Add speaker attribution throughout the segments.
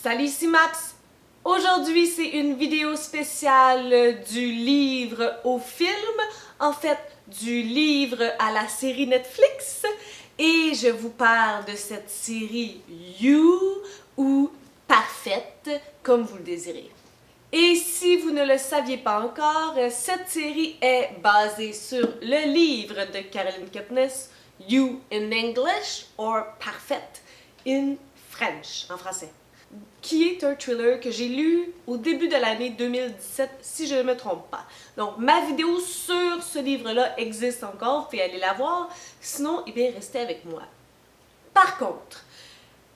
Speaker 1: Salut, ici Maps! Aujourd'hui, c'est une vidéo spéciale du livre au film, en fait, du livre à la série Netflix. Et je vous parle de cette série You ou Parfaite, comme vous le désirez. Et si vous ne le saviez pas encore, cette série est basée sur le livre de Caroline Kepnes, You in English or Parfaite in French, en français, qui est un thriller que j'ai lu au début de l'année 2017, si je ne me trompe pas. Donc, ma vidéo sur ce livre-là existe encore, vous pouvez aller la voir, sinon, eh bien, restez avec moi. Par contre,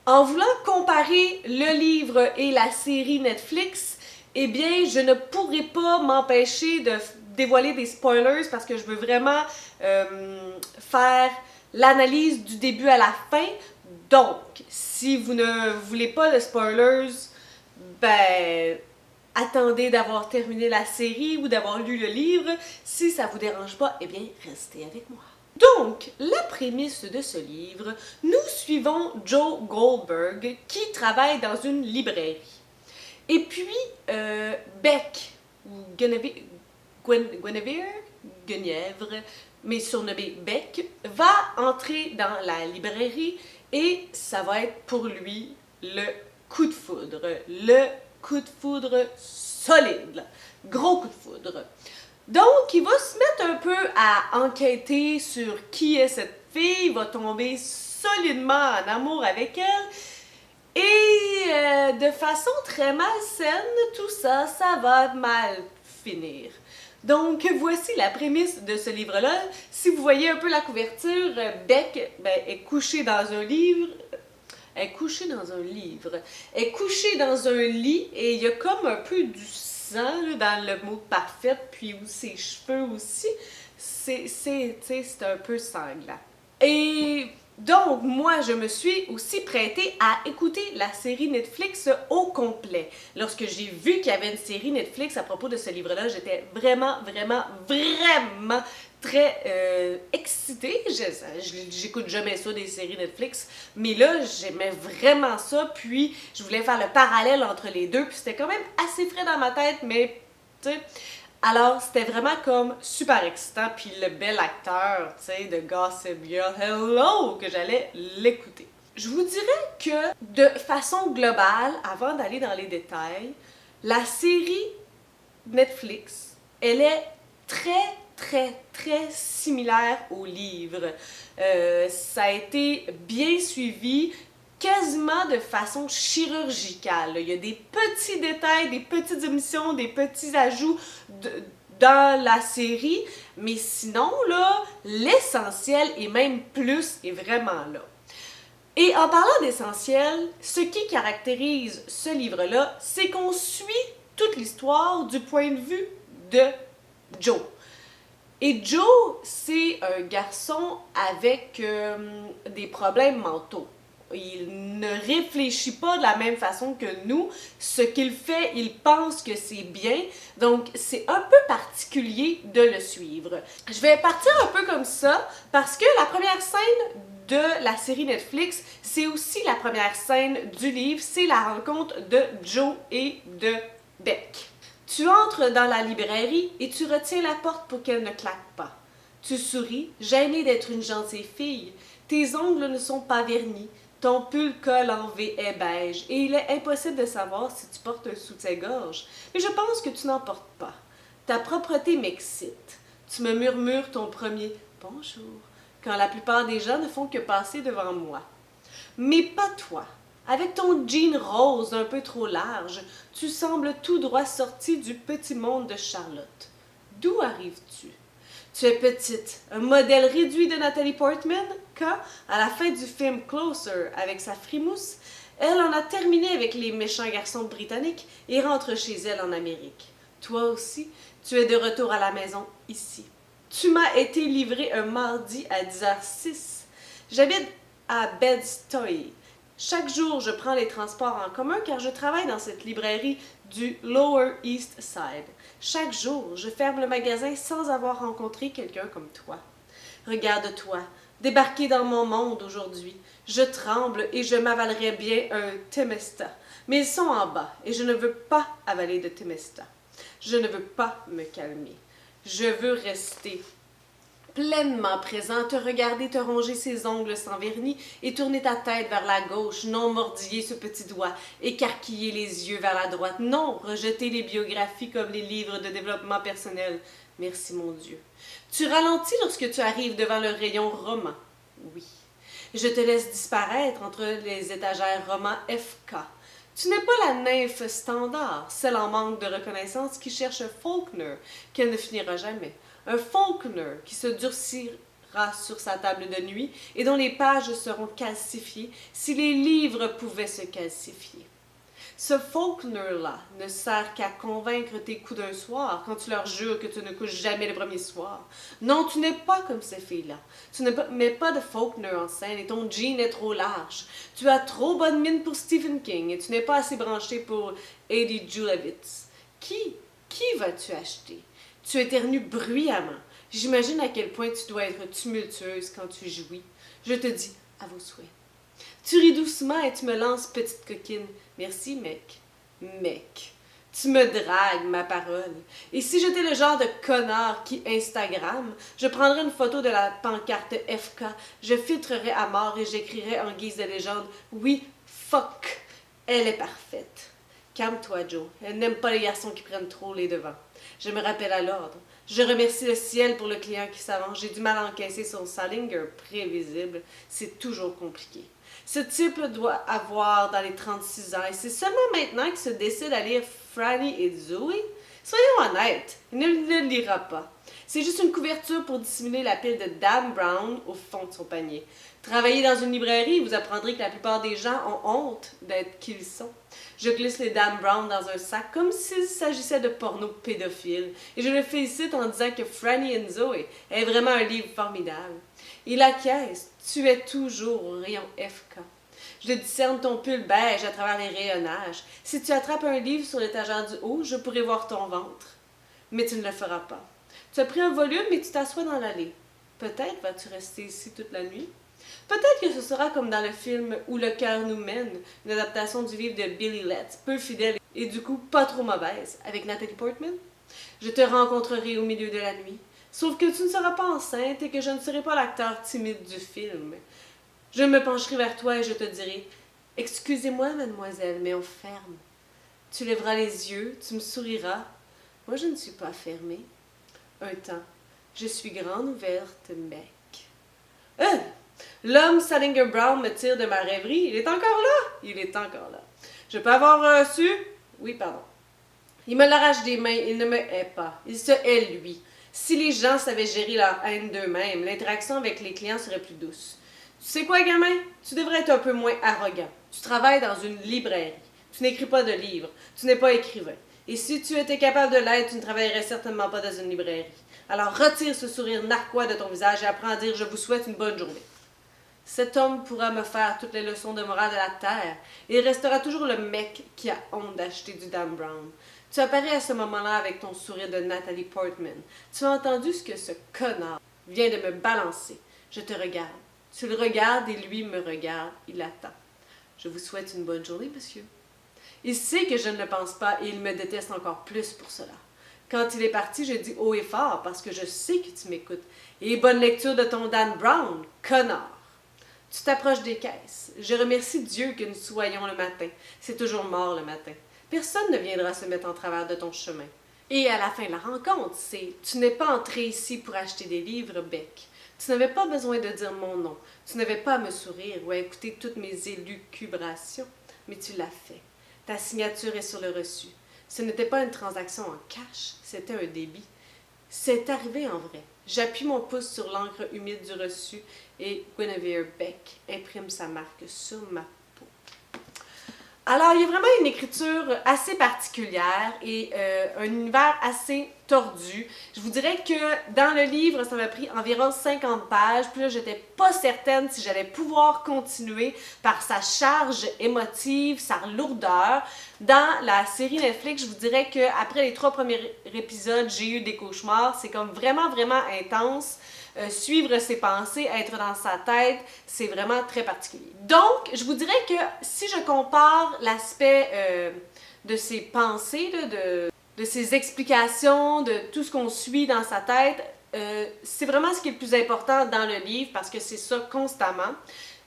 Speaker 1: en voulant comparer le livre et la série Netflix, eh bien, je ne pourrais pas m'empêcher de dévoiler des spoilers parce que je veux vraiment faire l'analyse du début à la fin. Donc, si vous ne voulez pas de spoilers, ben, attendez d'avoir terminé la série ou d'avoir lu le livre. Si ça vous dérange pas, eh bien, restez avec moi. Donc, la prémisse de ce livre, nous suivons Joe Goldberg qui travaille dans une librairie. Et puis, Beck, ou Guenièvre, mais surnommé Beck, va entrer dans la librairie et ça va être pour lui le coup de foudre solide, gros coup de foudre. Donc, il va se mettre un peu à enquêter sur qui est cette fille, il va tomber solidement en amour avec elle. Et de façon très malsaine, tout ça, ça va mal finir. Donc, voici la prémisse de ce livre-là. Si vous voyez un peu la couverture, Beck est couchée dans un livre. Elle est couchée dans un livre. Elle est couchée dans un lit et il y a comme un peu du sang là, dans le mot parfait, puis où ses cheveux aussi. C'est un peu sanglant. Et donc, moi, je me suis aussi prêtée à écouter la série Netflix au complet. Lorsque j'ai vu qu'il y avait une série Netflix à propos de ce livre-là, j'étais vraiment très excitée. J'écoute jamais ça, des séries Netflix, mais là, j'aimais vraiment ça, puis je voulais faire le parallèle entre les deux, puis c'était quand même assez frais dans ma tête, mais, tu sais... Alors, c'était vraiment comme super excitant, puis le bel acteur, tu sais, de Gossip Girl, hello, que j'allais l'écouter. Je vous dirais que, de façon globale, avant d'aller dans les détails, la série Netflix, elle est très similaire au livre. Ça a été bien suivi, quasiment de façon chirurgicale. Il y a des petits détails, des petites omissions, des petits ajouts dans la série, mais sinon, là, l'essentiel et même plus est vraiment là. Et en parlant d'essentiel, ce qui caractérise ce livre-là, c'est qu'on suit toute l'histoire du point de vue de Joe. Et Joe, c'est un garçon avec des problèmes mentaux. Il ne réfléchit pas de la même façon que nous. Ce qu'il fait, il pense que c'est bien. Donc, c'est un peu particulier de le suivre. Je vais partir un peu comme ça parce que la première scène de la série Netflix, c'est aussi la première scène du livre. C'est la rencontre de Joe et de Beck. Tu entres dans la librairie et tu retiens la porte pour qu'elle ne claque pas. Tu souris, gênée d'être une gentille fille. Tes ongles ne sont pas vernis. Ton pull col en V est beige et il est impossible de savoir si tu portes un soutien-gorge. Mais je pense que tu n'en portes pas. Ta propreté m'excite. Tu me murmures ton premier « bonjour » quand la plupart des gens ne font que passer devant moi. Mais pas toi. Avec ton jean rose un peu trop large, tu sembles tout droit sorti du petit monde de Charlotte. D'où arrives-tu? Tu es petite, un modèle réduit de Natalie Portman, quand, à la fin du film Closer, avec sa frimousse, elle en a terminé avec les méchants garçons britanniques et rentre chez elle en Amérique. Toi aussi, tu es de retour à la maison, ici. Tu m'as été livré un mardi à 10h06. J'habite à Bed-Stuy. Chaque jour, je prends les transports en commun car je travaille dans cette librairie du Lower East Side. Chaque jour, je ferme le magasin sans avoir rencontré quelqu'un comme toi. Regarde-toi, débarquer dans mon monde aujourd'hui. Je tremble et je m'avalerais bien un Temesta. Mais ils sont en bas et je ne veux pas avaler de Temesta. Je ne veux pas me calmer. Je veux rester pleinement présent, te regarder te ronger ses ongles sans vernis et tourner ta tête vers la gauche, non mordiller ce petit doigt, écarquiller les yeux vers la droite, non rejeter les biographies comme les livres de développement personnel. Merci mon Dieu. Tu ralentis lorsque tu arrives devant le rayon roman. Oui. Je te laisse disparaître entre les étagères roman FK. Tu n'es pas la nymphe standard, celle en manque de reconnaissance qui cherche un Faulkner qu'elle ne finira jamais. Un Faulkner qui se durcira sur sa table de nuit et dont les pages seront calcifiées si les livres pouvaient se calcifier. Ce Faulkner-là ne sert qu'à convaincre tes coups d'un soir quand tu leur jures que tu ne couches jamais le premier soir. Non, tu n'es pas comme ces filles-là. Tu ne mets pas de Faulkner en scène et ton jean est trop large. Tu as trop bonne mine pour Stephen King et tu n'es pas assez branché pour Eddie Julevitz. Qui vas-tu acheter? Tu éternues bruyamment. J'imagine à quel point tu dois être tumultueuse quand tu jouis. Je te dis à vos souhaits. Tu ris doucement et tu me lances petite coquine. Merci, mec. Mec. Tu me dragues, ma parole. Et si j'étais le genre de connard qui Instagram, je prendrais une photo de la pancarte FK, je filtrerais à mort et j'écrirais en guise de légende « Oui, fuck, elle est parfaite. » Calme-toi, Joe. Elle n'aime pas les garçons qui prennent trop les devants. Je me rappelle à l'ordre. Je remercie le ciel pour le client qui s'avance. J'ai du mal à encaisser son Salinger prévisible. C'est toujours compliqué. Ce type doit avoir dans les 36 ans et c'est seulement maintenant qu'il se décide à lire Franny et Zoe. Soyons honnêtes, il ne le lira pas. C'est juste une couverture pour dissimuler la pile de Dan Brown au fond de son panier. Travaillez dans une librairie, vous apprendrez que la plupart des gens ont honte d'être qui ils sont. Je glisse les Dan Brown dans un sac comme s'il s'agissait de porno pédophile et je le félicite en disant que Franny and Zoe est vraiment un livre formidable. Et la caisse, tu es toujours au rayon FK. Je discerne ton pull beige à travers les rayonnages. Si tu attrapes un livre sur l'étagère du haut, je pourrais voir ton ventre. Mais tu ne le feras pas. Tu as pris un volume et tu t'assois dans l'allée. Peut-être vas-tu rester ici toute la nuit. Peut-être que ce sera comme dans le film Où le cœur nous mène, une adaptation du livre de Billy Letts, peu fidèle et du coup pas trop mauvaise, avec Natalie Portman. Je te rencontrerai au milieu de la nuit, sauf que tu ne seras pas enceinte et que je ne serai pas l'acteur timide du film. Je me pencherai vers toi et je te dirai « Excusez-moi, mademoiselle, mais on ferme. » Tu lèveras les yeux, tu me souriras. Moi, je ne suis pas fermée. Un temps, je suis grande ouverte, mec. L'homme Salinger Brown me tire de ma rêverie. Il est encore là? Il est encore là. Je peux avoir su? Oui, pardon. Il me l'arrache des mains, il ne me hait pas. Il se hait, lui. Si les gens savaient gérer leur haine d'eux-mêmes, l'interaction avec les clients serait plus douce. Tu sais quoi, gamin? Tu devrais être un peu moins arrogant. Tu travailles dans une librairie. Tu n'écris pas de livres. Tu n'es pas écrivain. Et si tu étais capable de l'être, tu ne travaillerais certainement pas dans une librairie. Alors retire ce sourire narquois de ton visage et apprends à dire « Je vous souhaite une bonne journée ». Cet homme pourra me faire toutes les leçons de morale de la terre. Et il restera toujours le mec qui a honte d'acheter du Dan Brown. Tu apparais à ce moment-là avec ton sourire de Natalie Portman. Tu as entendu ce que ce connard vient de me balancer. Je te regarde. Tu le regardes et lui me regarde. Il attend. Je vous souhaite une bonne journée, monsieur. Il sait que je ne le pense pas et il me déteste encore plus pour cela. Quand il est parti, je dis haut et fort parce que je sais que tu m'écoutes. Et bonne lecture de ton Dan Brown, connard. Tu t'approches des caisses. Je remercie Dieu que nous soyons le matin. C'est toujours mort le matin. Personne ne viendra se mettre en travers de ton chemin. Et à la fin de la rencontre, c'est « Tu n'es pas entré ici pour acheter des livres, Beck. Tu n'avais pas besoin de dire mon nom. Tu n'avais pas à me sourire ou à écouter toutes mes élucubrations. Mais tu l'as fait. Ta signature est sur le reçu. Ce n'était pas une transaction en cash, c'était un débit. C'est arrivé en vrai. J'appuie mon pouce sur l'encre humide du reçu et Guinevere Beck imprime sa marque sur ma peau. Alors, il y a vraiment une écriture assez particulière et un univers assez tordu. Je vous dirais que dans le livre, ça m'a pris environ 50 pages. Puis là, j'étais pas certaine si j'allais pouvoir continuer par sa charge émotive, sa lourdeur. Dans la série Netflix, je vous dirais qu'après les 3 premiers épisodes, j'ai eu des cauchemars. C'est comme vraiment, vraiment intense. suivre ses pensées, être dans sa tête, c'est vraiment très particulier. Donc, je vous dirais que si je compare l'aspect de ses pensées, de ses explications, de tout ce qu'on suit dans sa tête, c'est vraiment ce qui est le plus important dans le livre parce que c'est ça constamment.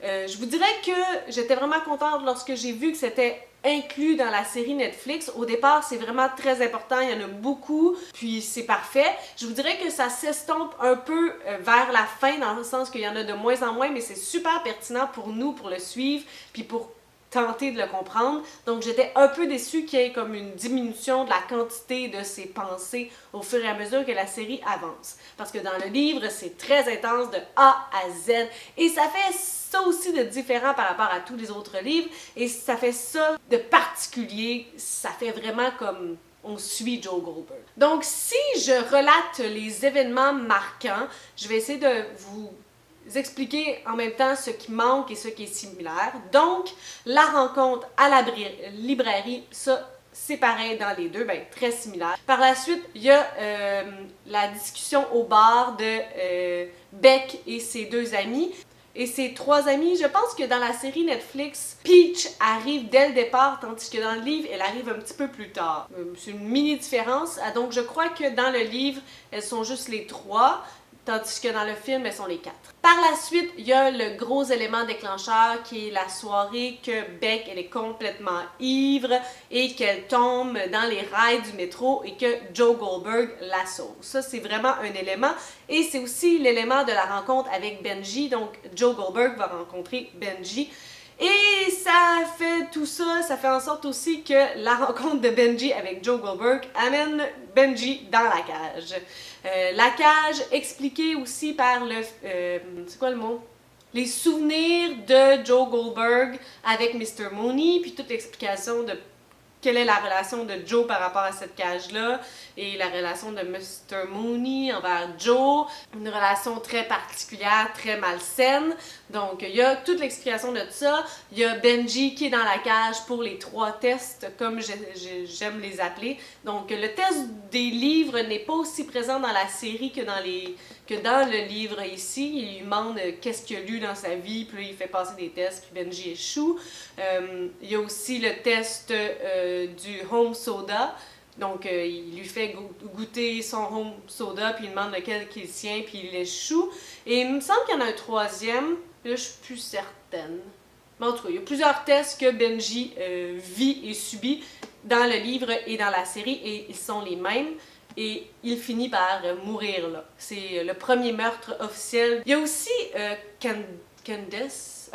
Speaker 1: Je vous dirais que j'étais vraiment contente lorsque j'ai vu que c'était inclus dans la série Netflix. Au départ, c'est vraiment très important, il y en a beaucoup, puis c'est parfait. Je vous dirais que ça s'estompe un peu vers la fin, dans le sens qu'il y en a de moins en moins, mais c'est super pertinent pour nous, pour le suivre, puis pour tenter de le comprendre. Donc j'étais un peu déçue qu'il y ait comme une diminution de la quantité de ses pensées au fur et à mesure que la série avance. Parce que dans le livre, c'est très intense de A à Z. Et ça fait ça aussi de différent par rapport à tous les autres livres. Et ça fait ça de particulier. Ça fait vraiment comme on suit Joe Goldberg. Donc si je relate les événements marquants, je vais essayer de vous expliquer en même temps ce qui manque et ce qui est similaire. Donc, la rencontre à la librairie, ça, c'est pareil dans les deux, ben, très similaire. Par la suite, il y a la discussion au bar de Beck et ses deux amis. Et ses trois amis, je pense que dans la série Netflix, Peach arrive dès le départ, tandis que dans le livre, elle arrive un petit peu plus tard. C'est une mini différence. Donc, je crois que dans le livre, elles sont juste les trois, tandis que dans le film, elles sont les quatre. Par la suite, il y a le gros élément déclencheur qui est la soirée que Beck, elle est complètement ivre et qu'elle tombe dans les rails du métro et que Joe Goldberg la sauve. Ça, c'est vraiment un élément. Et c'est aussi l'élément de la rencontre avec Benji. Donc, Joe Goldberg va rencontrer Benji. Et ça fait tout ça, ça fait en sorte aussi que la rencontre de Benji avec Joe Goldberg amène Benji dans la cage. La cage expliquée aussi par le... c'est quoi le mot? Les souvenirs de Joe Goldberg avec Mr. Mooney, puis toute l'explication de quelle est la relation de Joe par rapport à cette cage-là et la relation de Mr. Mooney envers Joe. Une relation très particulière, très malsaine. Donc, il y a toute l'explication de ça. Il y a Benji qui est dans la cage pour les 3 tests, comme j'aime les appeler. Donc, le test des livres n'est pas aussi présent dans la série que dans le livre ici. Il lui demande qu'est-ce qu'il a lu dans sa vie, puis là, il fait passer des tests, puis Benji échoue. Il y a aussi le test du home soda. Donc, il lui fait goûter son home soda, puis il demande lequel qu'il tient, puis il échoue. Et il me semble qu'il y en a un troisième, là, je suis plus certaine. Mais en tout cas, il y a plusieurs tests que Benji vit et subit dans le livre et dans la série, et ils sont les mêmes. Et il finit par mourir là. C'est le premier meurtre officiel. Il y a aussi Candace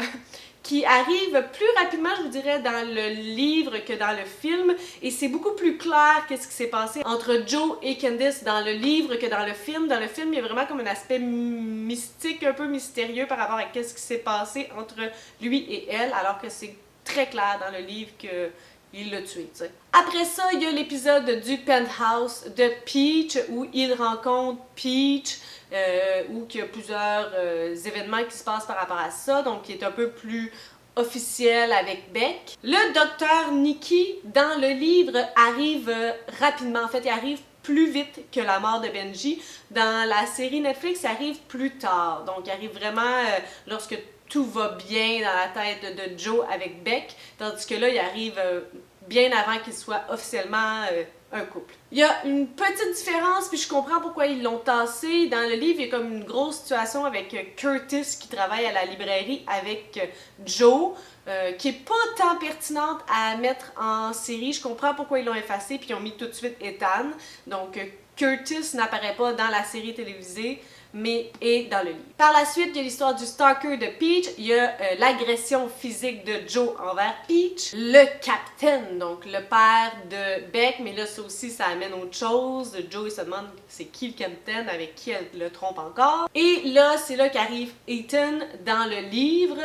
Speaker 1: qui arrive plus rapidement, je vous dirais, dans le livre que dans le film. Et c'est beaucoup plus clair qu'est-ce qui s'est passé entre Joe et Candace dans le livre que dans le film. Dans le film, il y a vraiment comme un aspect mystique, un peu mystérieux par rapport à qu'est-ce qui s'est passé entre lui et elle, alors que c'est très clair dans le livre que il l'a tué, tu sais. Après ça, il y a l'épisode du penthouse de Peach où il rencontre Peach, où il y a plusieurs événements qui se passent par rapport à ça, donc qui est un peu plus officiel avec Beck. Le docteur Nikki, dans le livre, arrive rapidement. En fait, il arrive plus vite que la mort de Benji. Dans la série Netflix, il arrive plus tard. Donc, il arrive vraiment lorsque tout va bien dans la tête de Joe avec Beck, tandis que là, il arrive bien avant qu'il soit officiellement un couple. Il y a une petite différence, puis je comprends pourquoi ils l'ont tassé. Dans le livre, il y a comme une grosse situation avec Curtis qui travaille à la librairie avec Joe, qui est pas tant pertinente à mettre en série. Je comprends pourquoi ils l'ont effacé, puis ils ont mis tout de suite Ethan. Donc, Curtis n'apparaît pas dans la série télévisée, mais est dans le livre. Par la suite, il y a l'histoire du stalker de Peach, il y a l'agression physique de Joe envers Peach, le capitaine, donc le père de Beck, mais là, ça aussi, ça amène autre chose. Joe, il se demande c'est qui le capitaine, avec qui elle le trompe encore. Et là, c'est là qu'arrive Ethan dans le livre,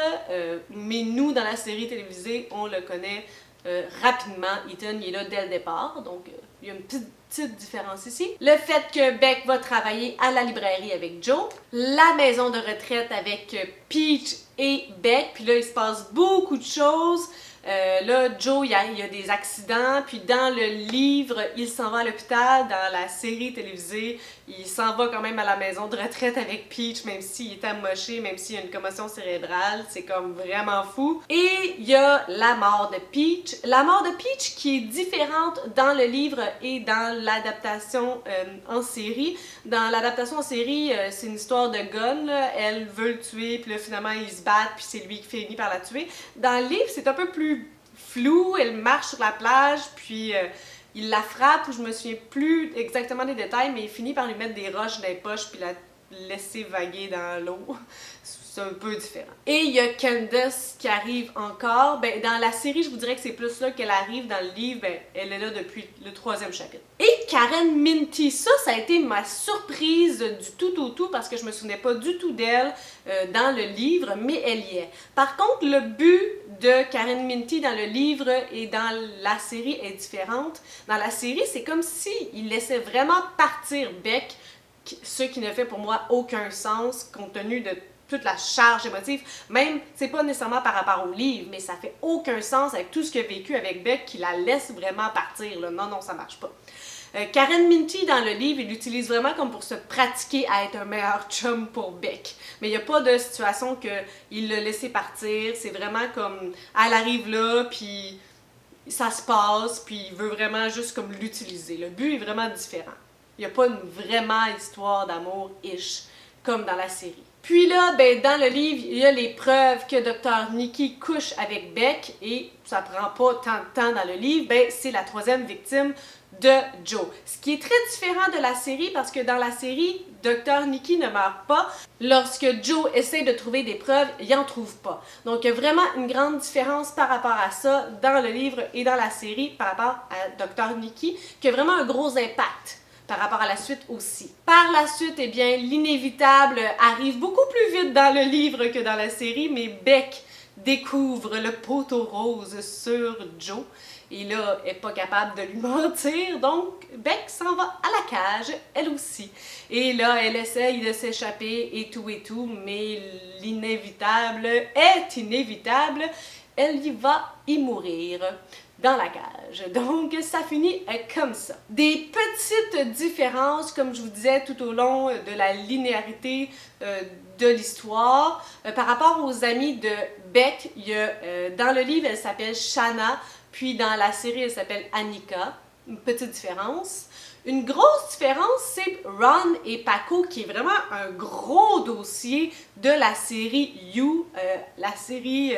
Speaker 1: mais nous, dans la série télévisée, on le connaît rapidement. Ethan, il est là dès le départ, donc il y a une petite différence ici. Le fait que Beck va travailler à la librairie avec Joe, la maison de retraite avec Peach et Beck, puis là il se passe beaucoup de choses. Là, Joe, il y a des accidents, puis dans le livre, il s'en va à l'hôpital. Dans la série télévisée, il s'en va quand même à la maison de retraite avec Peach, même s'il est amoché, même s'il y a une commotion cérébrale, c'est comme vraiment fou. Et il y a la mort de Peach. La mort de Peach qui est différente dans le livre et dans l'adaptation en série. Dans l'adaptation en série, c'est une histoire de gun, là. Elle veut le tuer, puis là finalement ils se battent, puis c'est lui qui finit par la tuer. Dans le livre, c'est un peu plus flou, elle marche sur la plage, puis il la frappe, ou je me souviens plus exactement des détails, mais il finit par lui mettre des roches dans les poches puis la laisser vaguer dans l'eau. C'est un peu différent. Et il y a Candace qui arrive encore. Ben, dans la série, je vous dirais que c'est plus là qu'elle arrive. Dans le livre, ben, elle est là depuis le 3e chapitre. Et Karen Minty, ça a été ma surprise du tout au tout parce que je me souvenais pas du tout d'elle dans le livre, mais elle y est. Par contre, le but de Karen Minty dans le livre et dans la série est différente. Dans la série, c'est comme si il laissait vraiment partir Beck, ce qui ne fait pour moi aucun sens compte tenu de toute la charge émotive. Même, c'est pas nécessairement par rapport au livre, mais ça fait aucun sens avec tout ce qu'il a vécu avec Beck qui la laisse vraiment partir. Là. Non, ça marche pas. Karen Minty, dans le livre, il l'utilise vraiment comme pour se pratiquer à être un meilleur chum pour Beck. Mais il n'y a pas de situation qu'il l'a laissé partir. C'est vraiment comme, elle arrive là, puis ça se passe, puis il veut vraiment juste comme l'utiliser. Le but est vraiment différent. Il n'y a pas une vraiment histoire d'amour-ish, comme dans la série. Puis là, ben, dans le livre, il y a les preuves que Dr. Nikki couche avec Beck, et ça prend pas tant de temps dans le livre, ben, c'est la 3e victime de Joe. Ce qui est très différent de la série, parce que dans la série, Dr. Nikki ne meurt pas. Lorsque Joe essaie de trouver des preuves, il n'en trouve pas. Donc, il y a vraiment une grande différence par rapport à ça dans le livre et dans la série par rapport à Dr. Nikki, qui a vraiment un gros impact par rapport à la suite aussi. Par la suite, eh bien, l'inévitable arrive beaucoup plus vite dans le livre que dans la série, mais Beck découvre le poteau rose sur Joe. Et là, elle n'est pas capable de lui mentir, donc Beck s'en va à la cage, elle aussi. Et là, elle essaye de s'échapper et tout, mais l'inévitable est inévitable. Elle y va y mourir dans la cage. Donc, ça finit comme ça. Des petites différences, comme je vous disais, tout au long de la linéarité de l'histoire. Par rapport aux amis de Beck, il y a, dans le livre, elle s'appelle Shanna, puis dans la série, elle s'appelle Annika. Une petite différence. Une grosse différence, c'est Ron et Paco, qui est vraiment un gros dossier de la série You, la série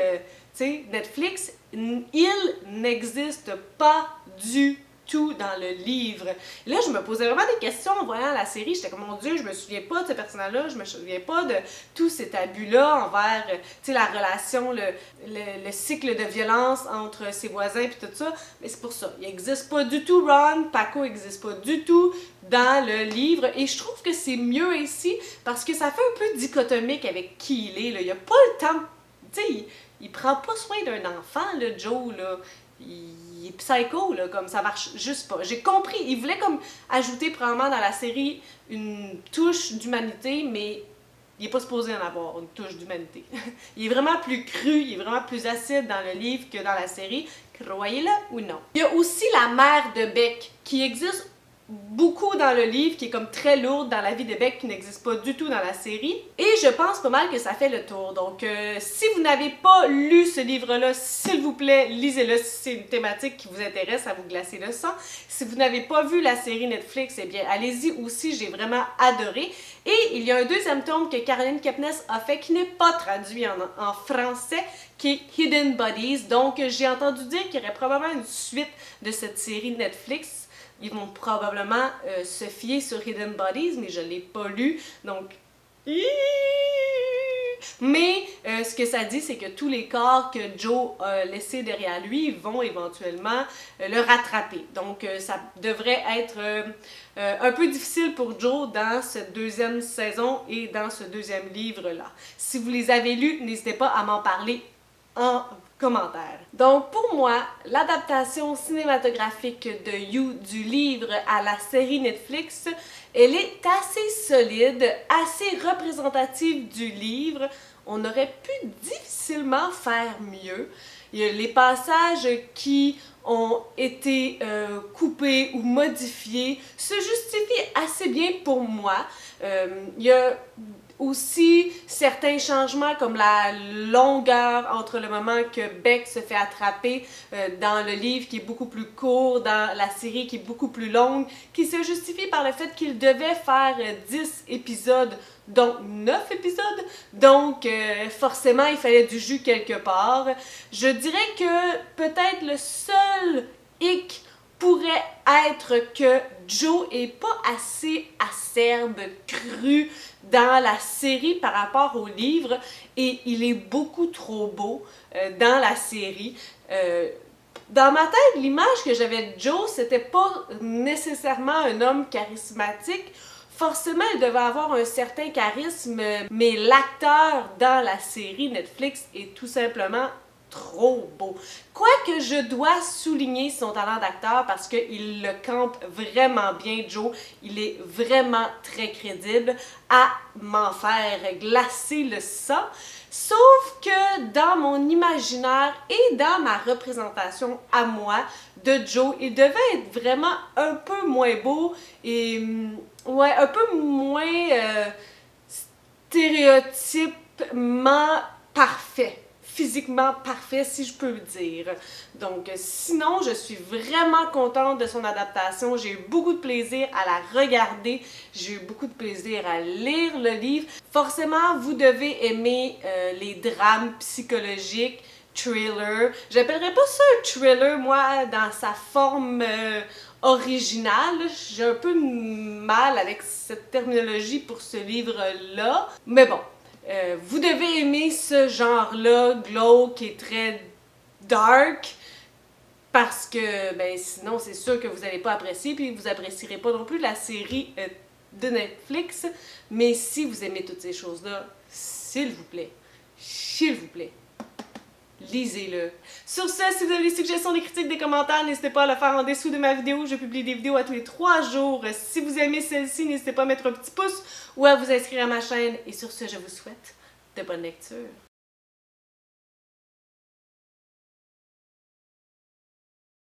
Speaker 1: Netflix. Il n'existe pas du tout dans le livre. Là, je me posais vraiment des questions en voyant la série. J'étais comme, mon Dieu, je me souviens pas de ce personnage-là, je me souviens pas de tous ces abus-là envers, la relation, le cycle de violence entre ses voisins et tout ça. Mais c'est pour ça. Il n'existe pas du tout Ron, Paco n'existe pas du tout dans le livre. Et je trouve que c'est mieux ici parce que ça fait un peu dichotomique avec qui il est. Là. Il a pas le temps, il prend pas soin d'un enfant, le Joe, là. Il est psycho, là, comme ça marche juste pas. J'ai compris, il voulait comme ajouter probablement dans la série une touche d'humanité, mais il est pas supposé en avoir une touche d'humanité. Il est vraiment plus cru, il est vraiment plus acide dans le livre que dans la série, croyez-le ou non. Il y a aussi la mère de Beck, qui existe beaucoup dans le livre, qui est comme très lourde dans la vie de Beck, qui n'existe pas du tout dans la série. Et je pense pas mal que ça fait le tour. Donc, si vous n'avez pas lu ce livre-là, s'il vous plaît, lisez-le si c'est une thématique qui vous intéresse à vous glacer le sang. Si vous n'avez pas vu la série Netflix, eh bien, allez-y aussi, j'ai vraiment adoré. Et il y a un 2e tome que Caroline Kepnes a fait, qui n'est pas traduit en français, qui est Hidden Bodies. Donc, j'ai entendu dire qu'il y aurait probablement une suite de cette série Netflix. Ils vont probablement se fier sur Hidden Bodies, mais je ne l'ai pas lu, donc... Mais ce que ça dit, c'est que tous les corps que Joe a laissés derrière lui vont éventuellement le rattraper. Donc ça devrait être un peu difficile pour Joe dans cette 2e saison et dans ce 2e livre-là. Si vous les avez lus, n'hésitez pas à m'en parler en commentaire. Donc pour moi, l'adaptation cinématographique de You du livre à la série Netflix, elle est assez solide, assez représentative du livre. On aurait pu difficilement faire mieux. Il y a les passages qui ont été coupés ou modifiés se justifie assez bien pour moi. Il y a aussi certains changements comme la longueur entre le moment que Beck se fait attraper dans le livre qui est beaucoup plus court, dans la série qui est beaucoup plus longue, qui se justifie par le fait qu'il devait faire 10 épisodes, donc 9 épisodes, donc forcément il fallait du jus quelque part. Je dirais que peut-être le seul hic pourrait être que Joe est pas assez acerbe, cru dans la série par rapport au livre et il est beaucoup trop beau dans la série. Dans ma tête, l'image que j'avais de Joe, c'était pas nécessairement un homme charismatique. Forcément, il devait avoir un certain charisme, mais l'acteur dans la série Netflix est tout simplement trop beau. Quoique je dois souligner son talent d'acteur parce qu'il le campe vraiment bien, Joe. Il est vraiment très crédible à m'en faire glacer le sang. Sauf que dans mon imaginaire et dans ma représentation à moi de Joe, il devait être vraiment un peu moins beau et ouais, un peu moins stéréotypement parfait. Physiquement parfait, si je peux le dire. Donc, sinon, je suis vraiment contente de son adaptation. J'ai eu beaucoup de plaisir à la regarder. J'ai eu beaucoup de plaisir à lire le livre. Forcément, vous devez aimer les drames psychologiques, thriller. J'appellerais pas ça un thriller, moi, dans sa forme originale. J'ai un peu mal avec cette terminologie pour ce livre-là. Mais bon. Vous devez aimer ce genre-là, glauque et très dark, parce que ben, sinon c'est sûr que vous n'allez pas apprécier, puis vous apprécierez pas non plus la série de Netflix. Mais si vous aimez toutes ces choses-là, s'il vous plaît, lisez-le. Sur ce, si vous avez des suggestions, des critiques, des commentaires, n'hésitez pas à le faire en dessous de ma vidéo. Je publie des vidéos à tous les 3 jours. Si vous aimez celle-ci, n'hésitez pas à mettre un petit pouce ou à vous inscrire à ma chaîne. Et sur ce, je vous souhaite de bonnes lectures.